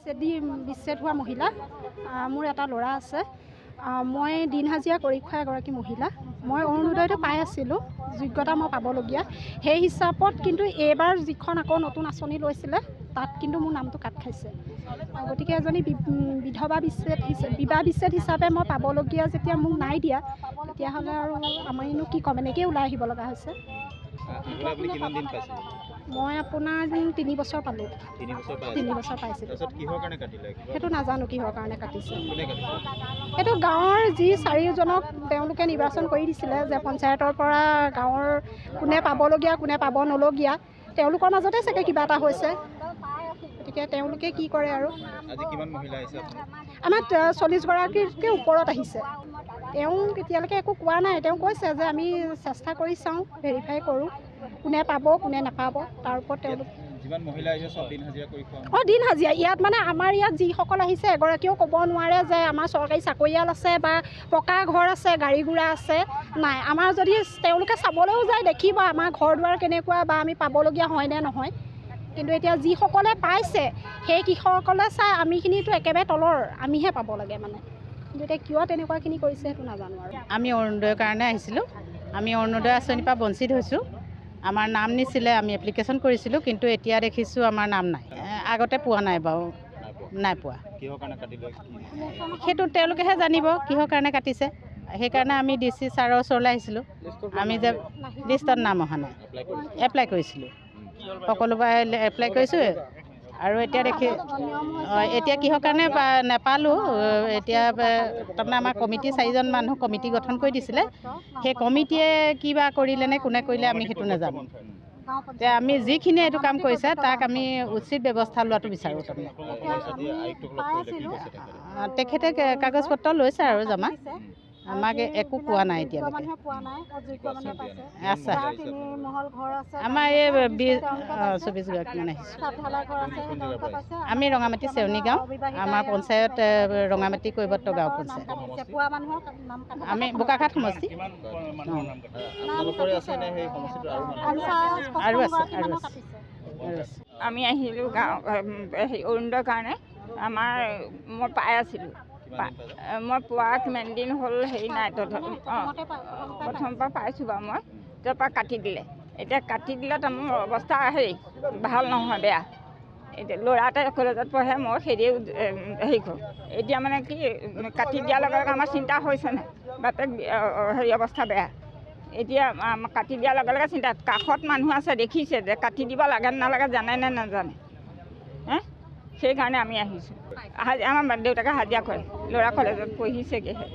বিচ্ছেদ হোৱা মহিলা। মোৰ এটা ল'ৰা আছে। মই দিন হাজিৰা কৰি খোৱা এগৰাকী মহিলা। মই অৰুণোদয়টো পাই আছিলোঁ, যোগ্যতা মই পাবলগীয়া। সেই হিচাপত কিন্তু এইবাৰ যিখন আকৌ নতুন আঁচনি লৈছিলে তাত কিন্তু মোৰ নামটো কাট খাইছে। গতিকে এজনী বিধৱা বিবাহ বিচ্ছেদ হিচাপে মই পাবলগীয়া যেতিয়া মোক নাই দিয়া, তেতিয়াহ'লে আৰু আমাৰনো কি ক'ম, এনেকৈয়ে ওলাই আহিব লগা হৈছে। মই আপোনাৰ 3 বছৰ পালোঁ। 3 বছৰ পাইছিলোঁ। সেইটো নাজানো কিহৰ কাৰণে কাটিছে। সেইটো গাঁৱৰ যি 4জনক তেওঁলোকে নিৰ্বাচন কৰি দিছিলে যে পঞ্চায়তৰ পৰা গাঁৱৰ কোনে পাবলগীয়া কোনে পাব নলগীয়া, তেওঁলোকৰ মাজতে চাগে কিবা এটা হৈছে। গতিকে তেওঁলোকে কি কৰে আৰু। আমাৰ 40গৰাকীতকৈ ওপৰত আহিছে। তেওঁ এতিয়ালৈকে একো কোৱা নাই। তেওঁ কৈছে যে আমি চেষ্টা কৰি চাওঁ, ভেৰিফাই কৰোঁ, কোনে পাব কোনে নাপাব, তাৰ ওপৰত তেওঁলোক দিন হাজিৰা। ইয়াত মানে আমাৰ ইয়াত যিসকল আহিছে এগৰাকীও ক'ব নোৱাৰে যে আমাৰ চৰকাৰী চাকৰিয়াল আছে বা পকা ঘৰ আছে, গাড়ী ঘোঁৰা আছে, নাই। আমাৰ যদি তেওঁলোকে চাবলৈও যায় দেখিব আমাৰ ঘৰ দুৱাৰ কেনেকুৱা বা আমি পাবলগীয়া হয় নে নহয়। কিন্তু এতিয়া যিসকলে পাইছে সেই কৃষকসকলে চাই আমিখিনিতো একেবাৰে তলৰ, আমিহে পাব লাগে মানে। কিন্তু এতিয়া কিয় তেনেকুৱাখিনি কৰিছে সেইটো নাজানো আৰু। আমি অৰুণোদয়ৰ কাৰণে আহিছিলোঁ। আমি অৰুণোদয় আঁচনিৰ পৰা বঞ্চিত হৈছোঁ। আমাৰ নাম নিছিলে, আমি এপ্লিকেশ্যন কৰিছিলোঁ, কিন্তু এতিয়া দেখিছোঁ আমাৰ নাম নাই। আগতে পোৱা নাই বাৰু, নাই পোৱা। সেইটো তেওঁলোকেহে জানিব কিহৰ কাৰণে কাটিছে। সেইকাৰণে আমি DC ছাৰৰ ওচৰলৈ আহিছিলোঁ। আমি যে লিষ্টত নাম অহা নাই, এপ্লাই কৰিছিলোঁ, সকলোবাৰে এপ্লাই কৰিছোঁ। আৰু এতিয়া এতিয়া কিহৰ কাৰণে নাপালোঁ, এতিয়া তাৰমানে আমাৰ কমিটি 4জন মানুহ কমিটি গঠন কৰি দিছিলে। সেই কমিটিয়ে কিবা কৰিলেনে কোনে কৰিলে আমি সেইটো নাজানো। এতিয়া আমি যিখিনিয়ে এইটো কাম কৰিছে তাক আমি উচিত ব্যৱস্থা লোৱাটো বিচাৰোঁ। তাৰমানে তেখেতে কাগজ পত্ৰ লৈছে আৰু জমা, আমাক একো পোৱা নাই এতিয়ালৈকে। আছে আমাৰ এই 24গৰাকীমান আহিছোঁ। আমি ৰঙামাটি চেউনী গাঁও, আমাৰ পঞ্চায়ত ৰঙামাটি কৈবৰ্ত গাঁও পঞ্চায়ত। আমি বোকাখাট সমষ্টি। আৰু আছে। আমি আহিলোঁ গাঁও অৰুণোদয়ৰ কাৰণে। মই পাই আছিলোঁ। মই পোৱা কিমান দিন হ'ল হেৰি নাই, প্ৰথমৰ পৰা পাইছোঁ বাৰু। মই তাৰপৰা কাটি দিলে। এতিয়া কাটি দিলে মোৰ অৱস্থা ভাল নহয়, বেয়া। এতিয়া ল'ৰা এটা কলেজত পঢ়ে, মই হেৰিও হেৰি কৰোঁ। এতিয়া মানে কি কাটি দিয়াৰ লগে লগে আমাৰ চিন্তা হৈছেনে, বাপেক অৱস্থা বেয়া। এতিয়া কাটি দিয়াৰ লগে লগে চিন্তা, কাষত মানুহ আছে দেখিছে যে কাটি দিব লাগে নালাগে, জানে নে নাজানে। সেইকাৰণে আমি আহিছোঁ। আমাৰ দেউতাকে হাজিৰা কৰে, ল'ৰা কলেজত পঢ়িছেগৈহে।